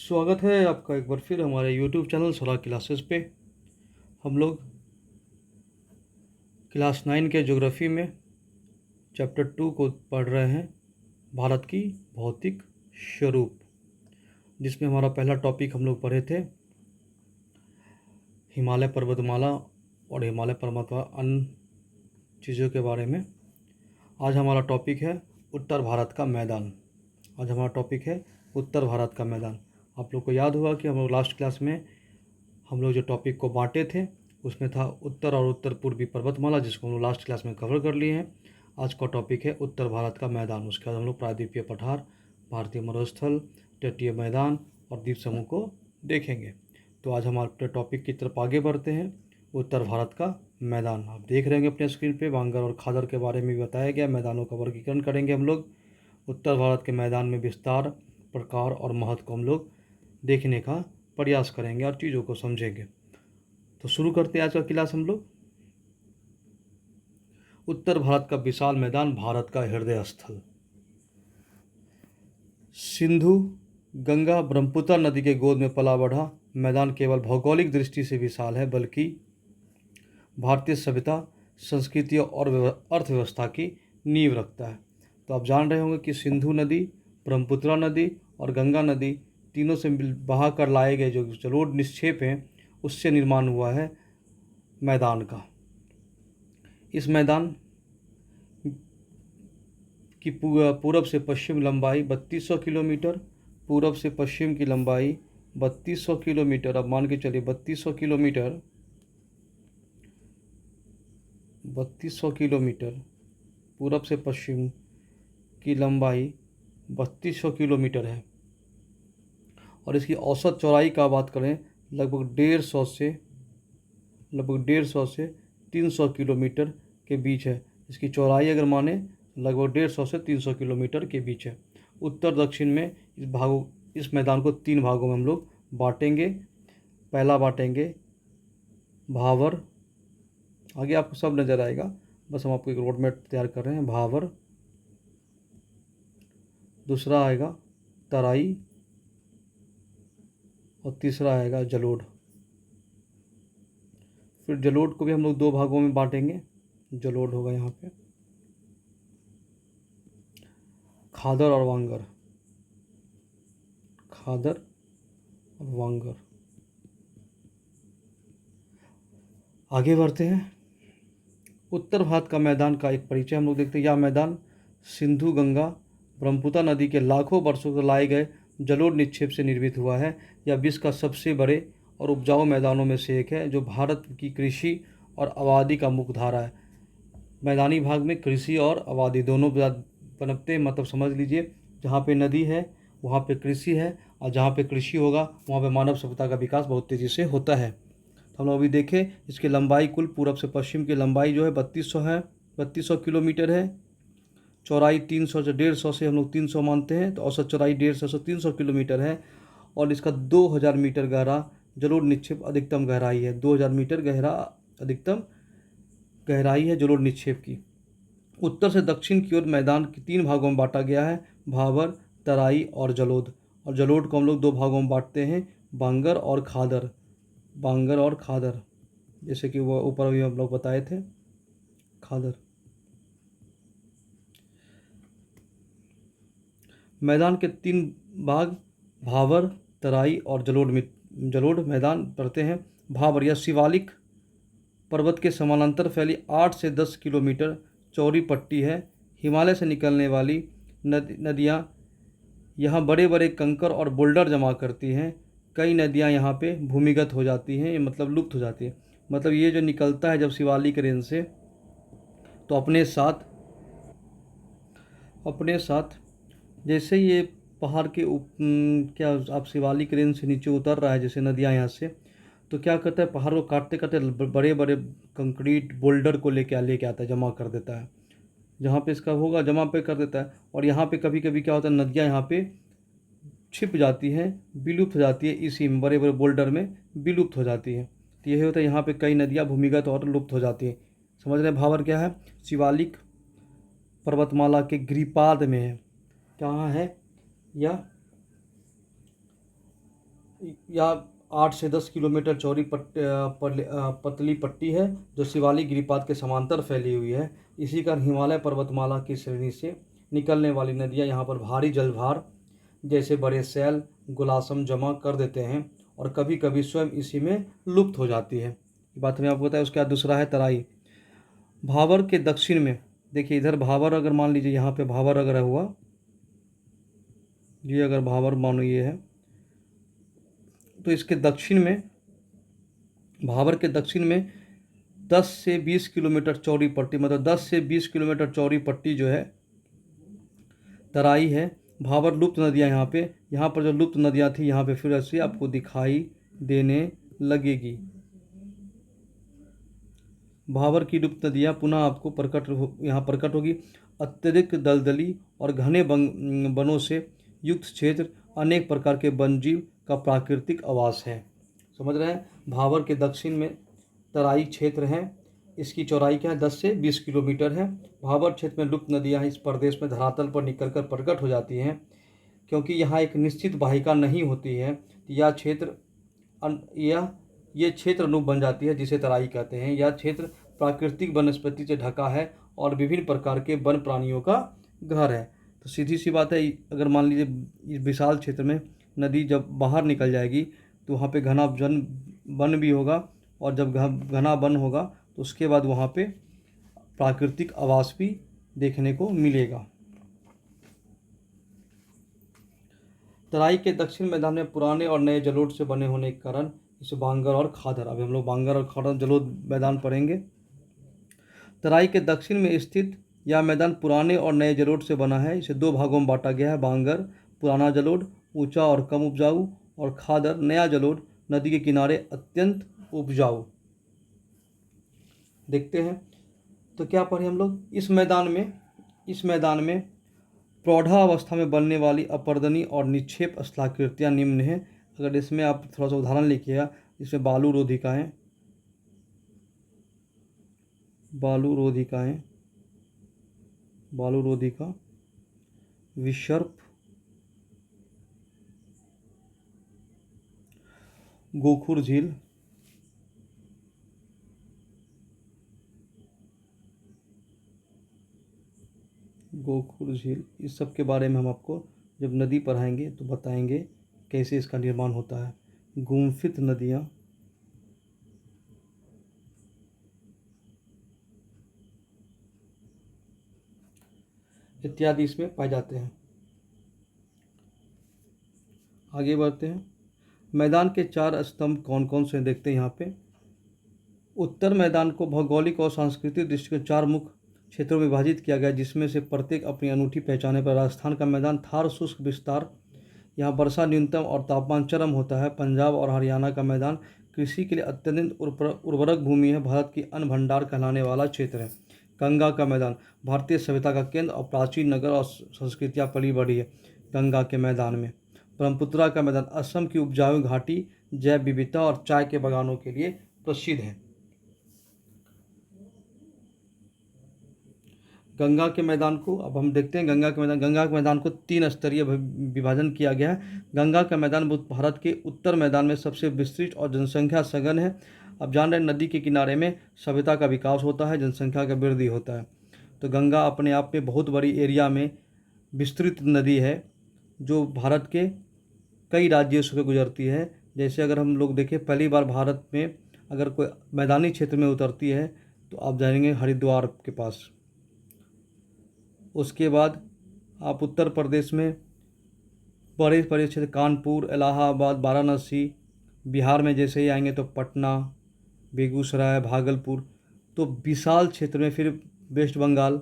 स्वागत है आपका एक बार फिर हमारे YouTube चैनल सोलह क्लासेस पे। हम लोग क्लास 9 के ज्योग्राफी में चैप्टर 2 को पढ़ रहे हैं, भारत की भौतिक स्वरूप, जिसमें हमारा पहला टॉपिक हम लोग पढ़े थे हिमालय पर्वतमाला और हिमालय पर्वतमाला अन्य चीज़ों के बारे में। आज हमारा टॉपिक है उत्तर भारत का मैदान। उत्तर भारत का मैदान। आप लोग को याद होगा कि हम लोग लास्ट क्लास में हम लोग जो टॉपिक को बांटे थे उसमें था उत्तर और उत्तर पूर्वी पर्वतमाला, जिसको हम लोग लास्ट क्लास में कवर कर लिए हैं। आज का टॉपिक है उत्तर भारत का मैदान। उसके बाद हम लोग प्रायद्वीपीय पठार, भारतीय मरुस्थल, तटीय मैदान और द्वीप समूह को देखेंगे। तो आज हम अपने टॉपिक की तरफ आगे बढ़ते हैं। उत्तर भारत का मैदान आप देख रहे होंगे अपने स्क्रीन पे। बांगर और खादर के बारे में भी बताया गया। मैदानों का वर्गीकरण करेंगे हम लोग। उत्तर भारत के मैदान में विस्तार, प्रकार और महत्व को हम लोग देखने का प्रयास करेंगे और चीज़ों को समझेंगे। तो शुरू करते हैं आज का क्लास हम लोग। उत्तर भारत का विशाल मैदान, भारत का हृदय स्थल। सिंधु, गंगा, ब्रह्मपुत्र नदी के गोद में पला बढ़ा मैदान केवल भौगोलिक दृष्टि से विशाल है, बल्कि भारतीय सभ्यता, संस्कृति और अर्थव्यवस्था की नींव रखता है। तो आप जान रहे होंगे कि सिंधु नदी, ब्रह्मपुत्र नदी और गंगा नदी तीनों से बहा कर लाए गए जो जलोढ़ निक्षेप हैं, उससे निर्माण हुआ है मैदान का। इस मैदान की पूरब से पश्चिम लंबाई 3200 किलोमीटर, पूरब से पश्चिम की लंबाई 3200 किलोमीटर। अब मान के चलिए 3200 किलोमीटर, 3200 किलोमीटर, पूरब से पश्चिम की लंबाई 3200 किलोमीटर है। और इसकी औसत चौड़ाई का बात करें लगभग 150 से 300 किलोमीटर के बीच है। इसकी चौड़ाई अगर माने लगभग 150 से 300 किलोमीटर के बीच है। उत्तर दक्षिण में इस मैदान को 3 भागों में हम लोग बांटेंगे। पहला बांटेंगे भावर, आगे आपको सब नज़र आएगा, बस हम आपको एक रोड मैप तैयार कर रहे हैं। भावर, दूसरा आएगा तराई और तीसरा आएगा जलोढ़। फिर जलोढ़ को भी हम लोग 2 भागों में बांटेंगे। जलोढ़ होगा यहाँ पे खादर और वांगर, खादर और वांगर। आगे बढ़ते हैं। उत्तर भारत का मैदान का एक परिचय हम लोग देखते हैं। यह मैदान सिंधु, गंगा, ब्रह्मपुत्र नदी के लाखों वर्षों से लाए गए जलोढ़ निक्षेप से निर्मित हुआ है। यह विश्व का सबसे बड़े और उपजाऊ मैदानों में से एक है, जो भारत की कृषि और आबादी का मुख्य धारा है। मैदानी भाग में कृषि और आबादी दोनों पनपते, मतलब समझ लीजिए जहाँ पे नदी है वहाँ पे कृषि है, और जहाँ पे कृषि होगा वहाँ पे मानव सभ्यता का विकास बहुत तेज़ी से होता है। तो हम लोग अभी देखें, इसकी लंबाई कुल पूरब से पश्चिम की लंबाई जो है 3200 है, 3200 किलोमीटर है। चौड़ाई 300 से 150 से हम लोग 300 मानते हैं, तो औसत चौड़ाई 150 से 300 किलोमीटर है। और इसका 2000 मीटर गहरा जलोढ़ निक्षेप अधिकतम गहराई है। 2000 मीटर गहरा अधिकतम गहराई है जलोढ़ निक्षेप की। उत्तर से दक्षिण की ओर मैदान की 3 भागों में बांटा गया है, भावर, तराई और जलोढ़। और जलोढ़ को हम लोग 2 भागों में बांटते हैं, बांगर और खादर। बांगर और खादर, जैसे कि वो ऊपर अभी हम लोग बताए थे, खादर। मैदान के 3 भाग भावर, तराई और जलोढ़ मैदान पड़ते हैं। भावर यह शिवालिक पर्वत के समानांतर फैली 8 से 10 किलोमीटर चौड़ी पट्टी है। हिमालय से निकलने वाली नदियाँ यहाँ बड़े बड़े कंकर और बोल्डर जमा करती हैं। कई नदियाँ यहाँ पे भूमिगत हो जाती हैं, मतलब लुप्त हो जाती है। मतलब ये जो निकलता है जब शिवालिक रेंज से, तो अपने साथ जैसे ये पहाड़ के क्या आप शिवालिक रेंज से नीचे उतर रहा है जैसे नदियाँ यहाँ से, तो क्या करता है, पहाड़ को काटते काटते बड़े बड़े कंक्रीट बोल्डर को लेके आता है, जमा कर देता है। जहाँ पे इसका होगा जमा पे कर देता है। और यहाँ पे कभी कभी क्या होता है, नदियाँ यहाँ पे छिप जाती हैं, विलुप्त हो जाती है, इसी में बड़े बड़े बोल्डर में विलुप्त हो जाती है। तो यही होता है, यहाँ पे कई नदियाँ भूमिगत और लुप्त हो जाती हैं। समझ रहे भावर क्या है, शिवालिक पर्वतमाला के गिरिपाद में है। कहाँ है, या या 8 से 10 किलोमीटर चौड़ी पतली पट्टी है जो शिवालिक गिरिपाद के समांतर फैली हुई है। इसी कारण हिमालय पर्वतमाला की श्रेणी से निकलने वाली नदियाँ यहाँ पर भारी जलभार जैसे बड़े सैल गुलासम जमा कर देते हैं और कभी कभी स्वयं इसी में लुप्त हो जाती है। ये बात मैं आपको बताया। उसके बाद दूसरा है तराई। भाबर के दक्षिण में, देखिए इधर भाबर, अगर मान लीजिए यहाँ पे भाबर अगर हुआ, ये अगर भाबर मानो ये है, तो इसके दक्षिण में, भाबर के दक्षिण में 10 से 20 किलोमीटर चौड़ी पट्टी, मतलब 10 से 20 किलोमीटर चौड़ी पट्टी जो है तराई है। भाबर लुप्त नदियाँ यहाँ पर जो लुप्त नदियाँ थी यहाँ पे फिर ऐसे आपको दिखाई देने लगेगी। भाबर की लुप्त नदियाँ पुनः आपको यहाँ प्रकट होगी। अत्यधिक दलदली और घने वनों से युक्त क्षेत्र अनेक प्रकार के वन्यजीव का प्राकृतिक आवास है। समझ रहे हैं। भाबर के दक्षिण में तराई क्षेत्र है। इसकी चौड़ाई क्या है? 10 से 20 किलोमीटर है। भाबर क्षेत्र में लुप्त नदियाँ इस प्रदेश में धरातल पर निकलकर प्रकट हो जाती हैं। क्योंकि यहाँ एक निश्चित वाहिका नहीं होती है, यह ये क्षेत्र अनूप बन जाती है, जिसे तराई कहते हैं। यह क्षेत्र प्राकृतिक वनस्पति से ढका है और विभिन्न प्रकार के वन प्राणियों का घर है। तो सीधी सी बात है, अगर मान लीजिए इस विशाल क्षेत्र में नदी जब बाहर निकल जाएगी तो वहाँ पे घना वन भी होगा, और जब घना वन होगा तो उसके बाद वहाँ पे प्राकृतिक आवास भी देखने को मिलेगा। तराई के दक्षिण मैदान में पुराने और नए जलोढ़ से बने होने के कारण इसे बांगर और खादर, अभी हम लोग बांगर और खादर जलोढ़ मैदान पढ़ेंगे। तराई के दक्षिण में स्थित यह मैदान पुराने और नए जलोढ़ से बना है। इसे दो भागों में बांटा गया है। बांगर पुराना जलोढ़, ऊंचा और कम उपजाऊ, और खादर नया जलोढ़, नदी के किनारे अत्यंत उपजाऊ। देखते हैं तो क्या पढ़े हम लोग। इस मैदान में प्रौढ़ावस्था में बनने वाली अपर्दनी और निक्षेप स्थलाकृतियाँ निम्न हैं। अगर इसमें आप थोड़ा सा उदाहरण लिखिएगा, इसमें बालू रोधिकाएँ, विसर्प, गोखुर झील, इस सब के बारे में हम आपको जब नदी पढ़ाएंगे तो बताएंगे कैसे इसका निर्माण होता है। गुम्फित नदियाँ, इत्यादि इसमें पाए जाते हैं। आगे बढ़ते हैं। मैदान के 4 स्तंभ कौन कौन से देखते हैं यहाँ पे। उत्तर मैदान को भौगोलिक और सांस्कृतिक दृष्टि से 4 मुख्य क्षेत्रों में विभाजित किया गया, जिसमें से प्रत्येक अपनी अनूठी पहचान है। पर राजस्थान का मैदान थार शुष्क विस्तार, यहाँ वर्षा न्यूनतम और तापमान चरम होता है। पंजाब और हरियाणा का मैदान कृषि के लिए अत्यंत उर्वरक भूमि है, भारत की अन्न भंडार कहलाने वाला क्षेत्र है। गंगा का मैदान भारतीय सभ्यता का केंद्र और प्राचीन नगर और संस्कृतियाँ पली बढ़ी है गंगा के मैदान में। ब्रह्मपुत्रा का मैदान असम की उपजाऊ घाटी, जैव विविधता और चाय के बागानों के लिए प्रसिद्ध है। गंगा के मैदान को अब हम देखते हैं। गंगा के मैदान को 3 स्तरीय विभाजन किया गया है। गंगा का मैदान भारत के उत्तर मैदान में सबसे विस्तृत और जनसंख्या सघन है। अब जान रहे हैं, नदी के किनारे में सभ्यता का विकास होता है, जनसंख्या का वृद्धि होता है। तो गंगा अपने आप में बहुत बड़ी एरिया में विस्तृत नदी है, जो भारत के कई राज्यों से गुजरती है। जैसे अगर हम लोग देखें, पहली बार भारत में अगर कोई मैदानी क्षेत्र में उतरती है तो आप जाएंगे हरिद्वार के पास। उसके बाद आप उत्तर प्रदेश में बड़े बड़े क्षेत्र कानपुर, इलाहाबाद, वाराणसी, बिहार में जैसे ही आएंगे तो पटना, बेगूसराय, भागलपुर। तो विशाल क्षेत्र में फिर वेस्ट बंगाल,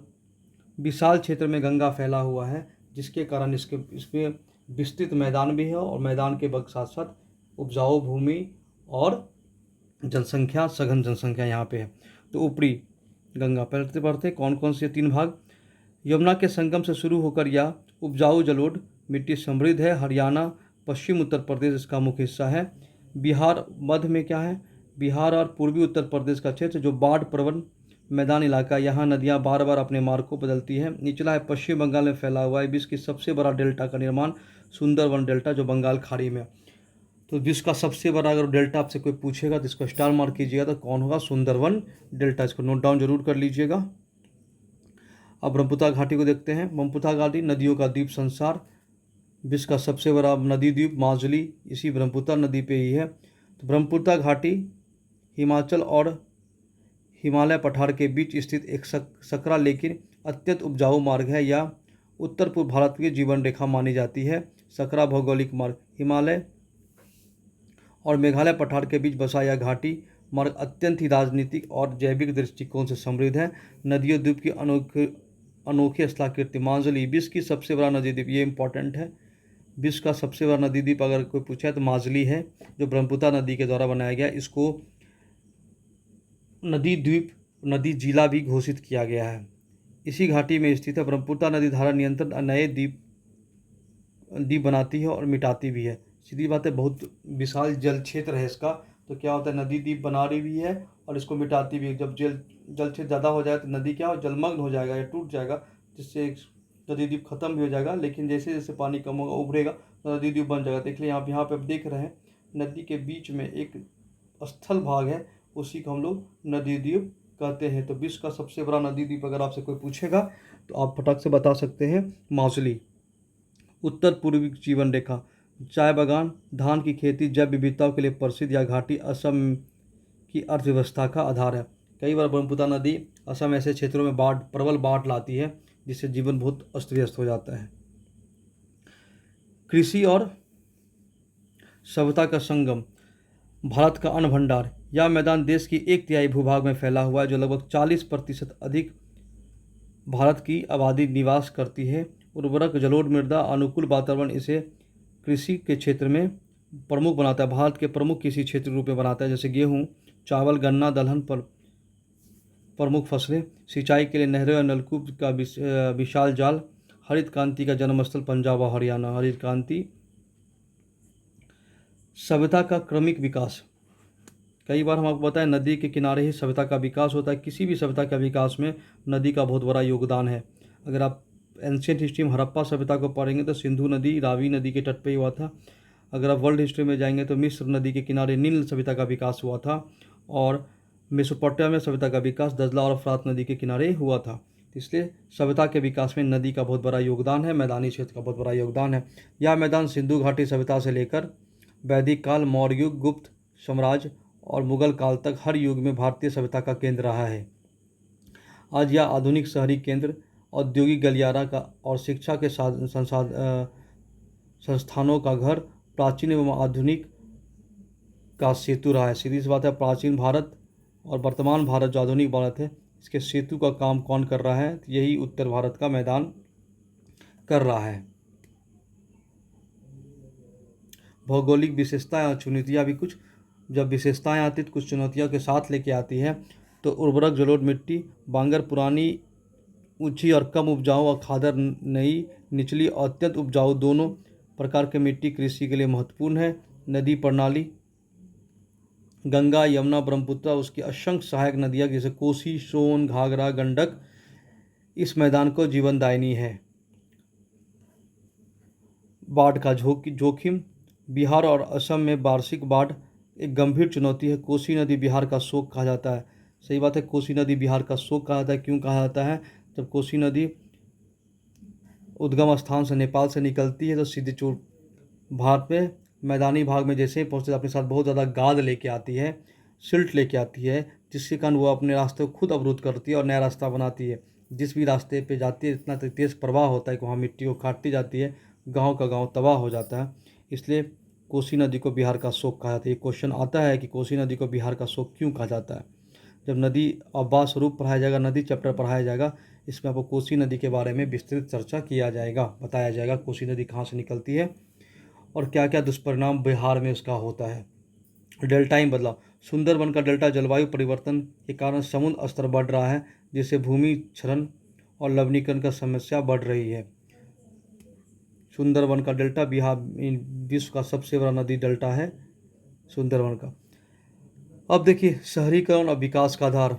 विशाल क्षेत्र में गंगा फैला हुआ है, जिसके कारण इसमें विस्तृत मैदान भी है और मैदान के साथ साथ उपजाऊ भूमि और जनसंख्या, सघन जनसंख्या यहाँ पे है। तो ऊपरी गंगा पढ़ते कौन कौन से 3 भाग। यमुना के संगम से शुरू होकर यह उपजाऊ जलोढ़ मिट्टी समृद्ध है। हरियाणा, पश्चिम उत्तर प्रदेश इसका मुख्य हिस्सा है। बिहार मध्य में क्या है, बिहार और पूर्वी उत्तर प्रदेश का क्षेत्र जो बाढ़ प्रवण मैदान इलाका, यहाँ नदियाँ बार बार अपने मार्ग को बदलती है। निचला है पश्चिम बंगाल में फैला हुआ है। विश्व की सबसे बड़ा डेल्टा का निर्माण सुंदरवन डेल्टा, जो बंगाल खाड़ी में। तो विश्व का सबसे बड़ा अगर डेल्टा आपसे कोई पूछेगा तो इसको स्टार मार्क कीजिएगा, तो कौन होगा? सुंदरवन डेल्टा। इसको नोट डाउन जरूर कर लीजिएगा। अब ब्रह्मपुत्र घाटी को देखते हैं। ब्रह्मपुत्र घाटी नदियों का द्वीप संसार, विश्व का सबसे बड़ा नदी द्वीप माजुली इसी ब्रह्मपुत्र नदी पे ही है। तो ब्रह्मपुत्र घाटी हिमाचल और हिमालय पठार के बीच स्थित एक सकरा लेकिन अत्यंत उपजाऊ मार्ग है। या उत्तर पूर्व भारत की जीवन रेखा मानी जाती है। सकरा भौगोलिक मार्ग हिमालय और मेघालय पठार के बीच बसा यह घाटी मार्ग अत्यंत ही राजनीतिक और जैविक दृष्टिकोण से समृद्ध है। नदियों द्वीप की अनोखी स्थलाकृति माजुली विश्व की सबसे बड़ा नदी द्वीप, ये इंपॉर्टेंट है। विश्व का सबसे बड़ा नदी द्वीप अगर कोई पूछा है तो माजुली है, जो ब्रह्मपुत्र नदी के द्वारा बनाया गया। इसको नदी द्वीप, नदी जिला भी घोषित किया गया है। इसी घाटी में स्थित है। ब्रह्मपुत्र नदी धारा नियंत्रण नए द्वीप बनाती है और मिटाती भी है। सीधी बात है, बहुत विशाल जल क्षेत्र है इसका। तो क्या होता है, नदी द्वीप बना रही भी है और इसको मिटाती भी है। जब जल क्षेत्र ज़्यादा हो जाए तो नदी क्या हो, जलमग्न हो जाएगा या टूट जाएगा, जिससे नदी द्वीप खत्म भी हो जाएगा। लेकिन जैसे जैसे पानी कम होगा, उभरेगा, तो नदी द्वीप बन जाएगा। देख लें यहाँ पे आप देख रहे हैं, नदी के बीच में एक स्थल भाग है, उसी को हम लोग नदी द्वीप कहते हैं। तो विश्व का सबसे बड़ा नदी द्वीप अगर आपसे कोई पूछेगा तो आप फटाक से बता सकते हैं माजुली। उत्तर पूर्वी जीवन रेखा, चाय बागान, धान की खेती, जैव विविधताओं के लिए प्रसिद्ध यह घाटी असम की अर्थव्यवस्था का आधार है। कई बार ब्रह्मपुत्र नदी असम ऐसे क्षेत्रों में प्रबल बाढ़ लाती है, जिससे जीवन बहुत अस्त व्यस्त हो जाता है। कृषि और सभ्यता का संगम, भारत का अन्न भंडार, यह मैदान देश की 1/3 भूभाग में फैला हुआ है, जो लगभग 40% अधिक भारत की आबादी निवास करती है। उर्वरक, जलोढ़ मृदा, अनुकूल वातावरण इसे कृषि के क्षेत्र में प्रमुख बनाता है। भारत के प्रमुख कृषि क्षेत्र रूप में बनाता है, जैसे गेहूँ, चावल, गन्ना, दलहन पर प्रमुख फसलें। सिंचाई के लिए नहरें और नलकूप का विशाल जाल। हरित क्रांति का जन्मस्थल पंजाब और हरियाणा। हरित क्रांति। सभ्यता का क्रमिक विकास, कई बार हम आपको बताएं नदी के किनारे ही सभ्यता का विकास होता है। किसी भी सभ्यता का विकास में नदी का बहुत बड़ा योगदान है। अगर आप एंशियंट हिस्ट्री में हड़प्पा सभ्यता को पढ़ेंगे तो सिंधु नदी रावी नदी के तट पे ही हुआ था। अगर आप वर्ल्ड हिस्ट्री में जाएंगे तो मिस्र नदी के किनारे नील सभ्यता का विकास हुआ था। और मेसोपोटामिया सभ्यता का विकास दजला और फ्रात नदी के किनारे हुआ था। इसलिए सभ्यता के विकास में नदी का बहुत बड़ा योगदान है, मैदानी क्षेत्र का बहुत बड़ा योगदान है। यह मैदान सिंधु घाटी सभ्यता से लेकर वैदिक काल, मौर्य युग, गुप्त साम्राज्य और मुगल काल तक हर युग में भारतीय सभ्यता का केंद्र रहा है। आज यह आधुनिक शहरी केंद्र, औद्योगिक गलियारा का और शिक्षा के संस्थानों का घर, प्राचीन एवं आधुनिक का सेतु रहा है। सीधी सी बात है, प्राचीन भारत और वर्तमान भारत जो आधुनिक भारत है, इसके सेतु का काम कौन कर रहा है? यही उत्तर भारत का मैदान कर रहा है। भौगोलिक विशेषताएं और चुनौतियां भी कुछ, जब विशेषताएं आती तो कुछ चुनौतियों के साथ लेके आती है। तो उर्वरक, जलोढ़ मिट्टी, बांगर पुरानी, ऊंची और कम उपजाऊ, और खादर नई, निचली और अत्यंत उपजाऊ, दोनों प्रकार की मिट्टी कृषि के लिए महत्वपूर्ण है। नदी प्रणाली, गंगा, यमुना, ब्रह्मपुत्र, उसकी असंख्य सहायक नदियाँ जैसे कोसी, सोन, घाघरा, गंडक इस मैदान को जीवनदायिनी है। बाढ़ का जोखिम, बिहार और असम में वार्षिक बाढ़ एक गंभीर चुनौती है। कोसी नदी बिहार का शोक कहा जाता है। सही बात है, कोसी नदी बिहार का शोक कहा जाता है। क्यों कहा जाता है? जब कोसी नदी उद्गम स्थान से नेपाल से निकलती है तो सीधे भारत में मैदानी भाग में जैसे ही पहुँचते अपने साथ बहुत ज़्यादा गाद लेके आती है, सिल्ट लेके आती है, जिसके कारण वो अपने रास्ते को खुद अवरुद्ध करती है और नया रास्ता बनाती है। जिस भी रास्ते पे जाती है इतना तेज़ प्रवाह होता है कि वहाँ मिट्टी को काटती जाती है, गाँव का गाँव तबाह हो जाता है। इसलिए कोसी नदी को बिहार का शोक कहा जाता है। ये क्वेश्चन आता है कि कोसी नदी को बिहार का शोक क्यों कहा जाता है? जब नदी अववाद स्वरूप पढ़ाया जाएगा, नदी चैप्टर पढ़ाया जाएगा, इसमें आपको कोसी नदी के बारे में विस्तृत चर्चा किया जाएगा, बताया जाएगा कोसी नदी कहाँ से निकलती है और क्या क्या दुष्परिणाम बिहार में उसका होता है। डेल्टाई बदलाव, सुंदरबन का डेल्टा जलवायु परिवर्तन के कारण समुद्र स्तर बढ़ रहा है, जिससे भूमि क्षरण और लवणीकरण का समस्या बढ़ रही है। सुंदरबन का डेल्टा बिहार विश्व का सबसे बड़ा नदी डेल्टा है सुंदरबन का। अब देखिए, शहरीकरण और विकास का आधार,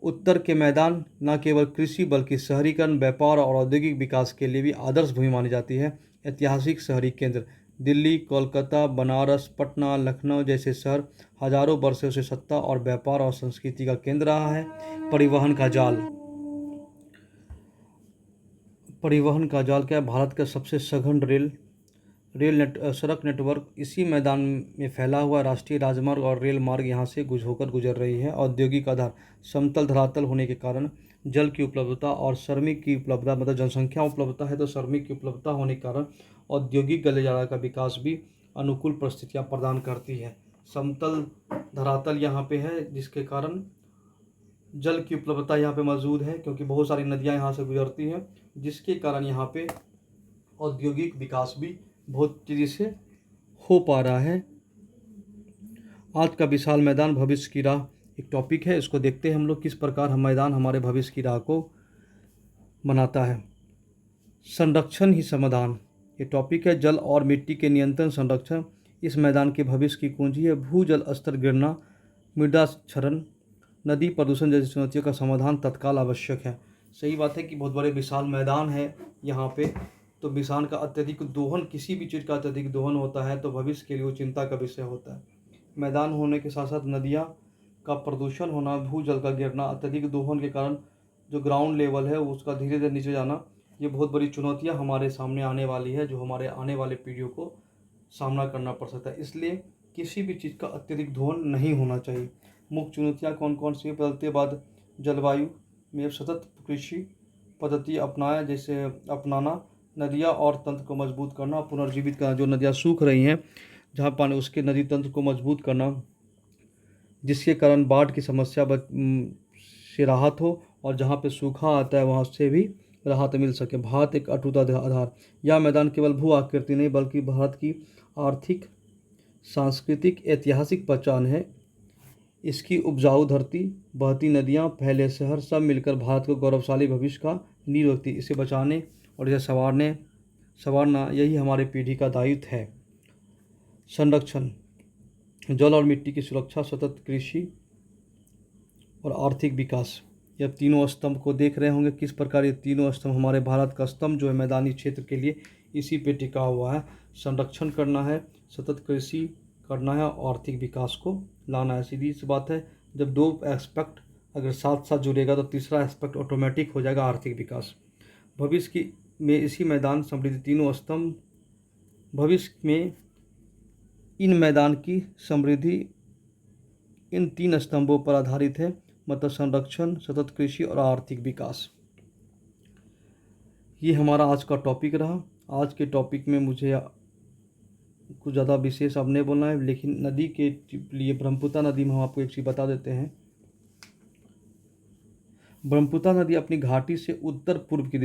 उत्तर के मैदान न केवल कृषि बल्कि शहरीकरण, व्यापार और औद्योगिक विकास के लिए भी आदर्श भूमि मानी जाती है। ऐतिहासिक शहरी केंद्र, दिल्ली, कोलकाता, बनारस, पटना, लखनऊ जैसे शहर हजारों वर्षों से सत्ता और व्यापार और संस्कृति का केंद्र रहा है। परिवहन का जाल। परिवहन का जाल क्या है? भारत का सबसे सघन सड़क नेटवर्क इसी मैदान में फैला हुआ। राष्ट्रीय राजमार्ग और रेल मार्ग यहाँ से होकर गुजर रही है। औद्योगिक आधार। समतल धरातल होने के कारण जल की उपलब्धता और श्रमिक की उपलब्धता, मतलब जनसंख्या उपलब्धता है तो श्रमिक की उपलब्धता होने के कारण औद्योगिक गलियारा का विकास भी अनुकूल परिस्थितियाँ प्रदान करती है। समतल धरातल यहाँ पे है जिसके कारण जल की उपलब्धता यहाँ पे मौजूद है, क्योंकि बहुत सारी नदियाँ यहाँ से गुजरती हैं, जिसके कारण यहाँ पे औद्योगिक विकास भी बहुत तेज़ी से हो पा रहा है। आज का विशाल मैदान भविष्य की राह एक टॉपिक है, इसको देखते हैं हम लोग किस प्रकार हम मैदान हमारे भविष्य की राह को बनाता है। संरक्षण ही समाधान ये टॉपिक है। जल और मिट्टी के नियंत्रण संरक्षण इस मैदान के भविष्य की कुंजी है। भूजल स्तर गिरना, मृदा क्षरण, नदी प्रदूषण जैसी चुनौतियों का समाधान तत्काल आवश्यक है। सही बात है कि बहुत बड़े विशाल मैदान है यहाँ पे, तो विशाल का अत्यधिक दोहन, किसी भी चीज़ का अत्यधिक दोहन होता है तो भविष्य के लिए वो चिंता का विषय होता है। मैदान होने के साथ साथ नदियाँ का प्रदूषण होना, भूजल का गिरना, अत्यधिक दोहन के कारण जो ग्राउंड लेवल है उसका धीरे धीरे नीचे जाना, ये बहुत बड़ी चुनौतियाँ हमारे सामने आने वाली है, जो हमारे आने वाले पीढ़ियों को सामना करना पड़ सकता है। इसलिए किसी भी चीज़ का अत्यधिक दोहन नहीं होना चाहिए। मुख्य चुनौतियाँ कौन कौन सी? बदलते बाद जलवायु में सतत कृषि पद्धति अपनाना, नदियाँ और तंत्र को मजबूत करना, पुनर्जीवित करना। जो नदियाँ सूख रही हैं जहाँ पानी, उसके नदी तंत्र को मजबूत करना, जिसके कारण बाढ़ की समस्या से राहत हो, और जहाँ पे सूखा आता है वहाँ से भी राहत मिल सके। भारत एक अटूट आधार। यह मैदान केवल भू आकृति नहीं बल्कि भारत की आर्थिक, सांस्कृतिक, ऐतिहासिक पहचान है। इसकी उपजाऊ धरती, बहती नदियाँ, फैले शहर सब मिलकर भारत को गौरवशाली भविष्य का नींव रखती। इसे बचाने और इसे संवारना यही हमारे पीढ़ी का दायित्व है। संरक्षण, जल और मिट्टी की सुरक्षा, सतत कृषि और आर्थिक विकास। ये अब तीनों स्तंभ को देख रहे होंगे किस प्रकार ये तीनों स्तंभ, हमारे भारत का स्तंभ जो है मैदानी क्षेत्र के लिए इसी पे टिका हुआ है। संरक्षण करना है, सतत कृषि करना है और आर्थिक विकास को लाना है। सीधी सी बात है, जब दो एस्पेक्ट अगर साथ साथ जुड़ेगा तो तीसरा एस्पेक्ट ऑटोमेटिक हो जाएगा, आर्थिक विकास। भविष्य की में इसी मैदान समृद्धि तीनों स्तंभ, भविष्य में इन मैदान की समृद्धि इन तीन स्तंभों पर आधारित है, मतलब संरक्षण, सतत कृषि और आर्थिक विकास। ये हमारा आज का टॉपिक रहा। आज के टॉपिक में मुझे कुछ ज़्यादा विशेष अब नहीं बोलना है, लेकिन नदी के लिए ब्रह्मपुत्र नदी में हम आपको एक चीज़ बता देते हैं। ब्रह्मपुत्र नदी अपनी घाटी से उत्तर पूर्व की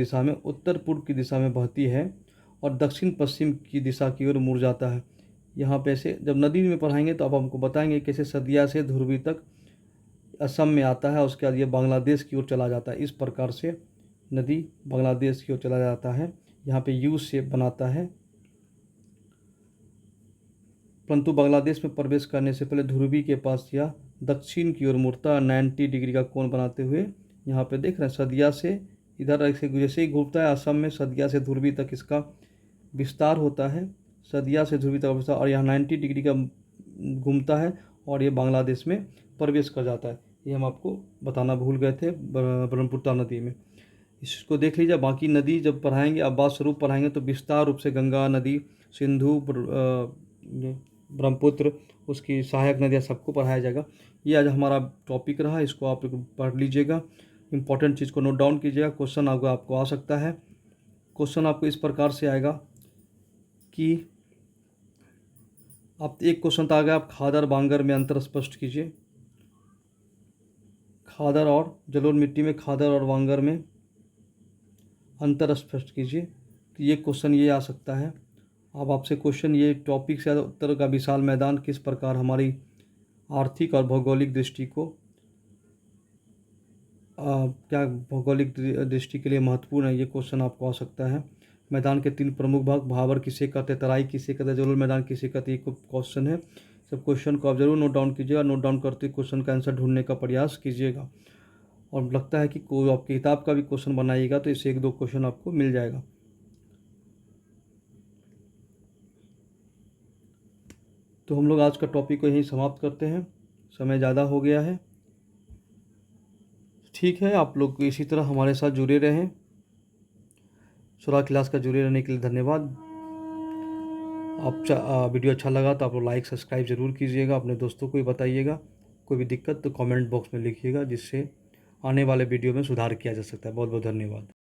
दिशा में बहती है और दक्षिण पश्चिम की दिशा की ओर मुड़ जाता है। यहाँ पे से जब नदी में पढ़ाएंगे तो अब हमको बताएंगे कैसे सदिया से ध्रुवी तक असम में आता है, उसके बाद ये बांग्लादेश की ओर चला जाता है। इस प्रकार से नदी बांग्लादेश की ओर चला जाता है, यहाँ पे यू शेप बनाता है। परंतु बांग्लादेश में प्रवेश करने से पहले ध्रुवी के पास यह दक्षिण की ओर मुड़ता 90 डिग्री का कोण बनाते हुए, यहाँ पे देख रहे हैं सदिया से इधर से जैसे ही घूमता है असम में सदिया से ध्रुवी तक इसका विस्तार होता है, सदिया से ध्रुवी तक विस्तार, और यहाँ 90 डिग्री का घूमता है और ये बांग्लादेश में प्रवेश कर जाता है। ये हम आपको बताना भूल गए थे ब्रह्मपुत्र नदी में। इसको देख लीजिए। बाकी नदी जब पढ़ाएंगे, अब बात स्वरूप पढ़ाएंगे तो विस्तार रूप से गंगा नदी, सिंधु, ब्रह्मपुत्र, उसकी सहायक नदियाँ सबको पढ़ाया जाएगा। ये आज हमारा टॉपिक रहा, इसको आप पढ़ लीजिएगा, इंपॉर्टेंट चीज़ को नोट डाउन कीजिएगा। क्वेश्चन आपको आ सकता है। क्वेश्चन आपको इस प्रकार से आएगा कि आप एक क्वेश्चन तो आ गया, आप खादर बांगर में अंतर स्पष्ट कीजिए। खादर और जलोढ़ मिट्टी में खादर और बांगर में अंतर स्पष्ट कीजिए, तो ये क्वेश्चन ये आ सकता है। अब आपसे क्वेश्चन ये टॉपिक से उत्तर का विशाल मैदान किस प्रकार हमारी आर्थिक और भौगोलिक दृष्टि को क्या भौगोलिक दृष्टि के लिए महत्वपूर्ण है, ये क्वेश्चन आपको आ सकता है। मैदान के तीन प्रमुख भाग, भाबर किसे कहते हैं, तराई किसे कहते हैं, जलोढ़ मैदान किसे कहते हैं, ये क्वेश्चन है। सब क्वेश्चन को आप जरूर नोट डाउन कीजिएगा। नोट डाउन करते क्वेश्चन का आंसर ढूंढने का प्रयास कीजिएगा, और लगता है कि कोई आपकी किताब का भी क्वेश्चन बनाइएगा तो इससे एक दो क्वेश्चन आपको मिल जाएगा। तो हम लोग आज का टॉपिक को यहीं समाप्त करते हैं, समय ज़्यादा हो गया है। ठीक है, आप लोग इसी तरह हमारे साथ जुड़े रहें। सुराग क्लास का जुड़े रहने के लिए धन्यवाद। वीडियो अच्छा लगा तो आप लोग लाइक सब्सक्राइब ज़रूर कीजिएगा, अपने दोस्तों को भी बताइएगा। कोई भी दिक्कत तो कमेंट बॉक्स में लिखिएगा, जिससे आने वाले वीडियो में सुधार किया जा सकता है। बहुत बहुत धन्यवाद।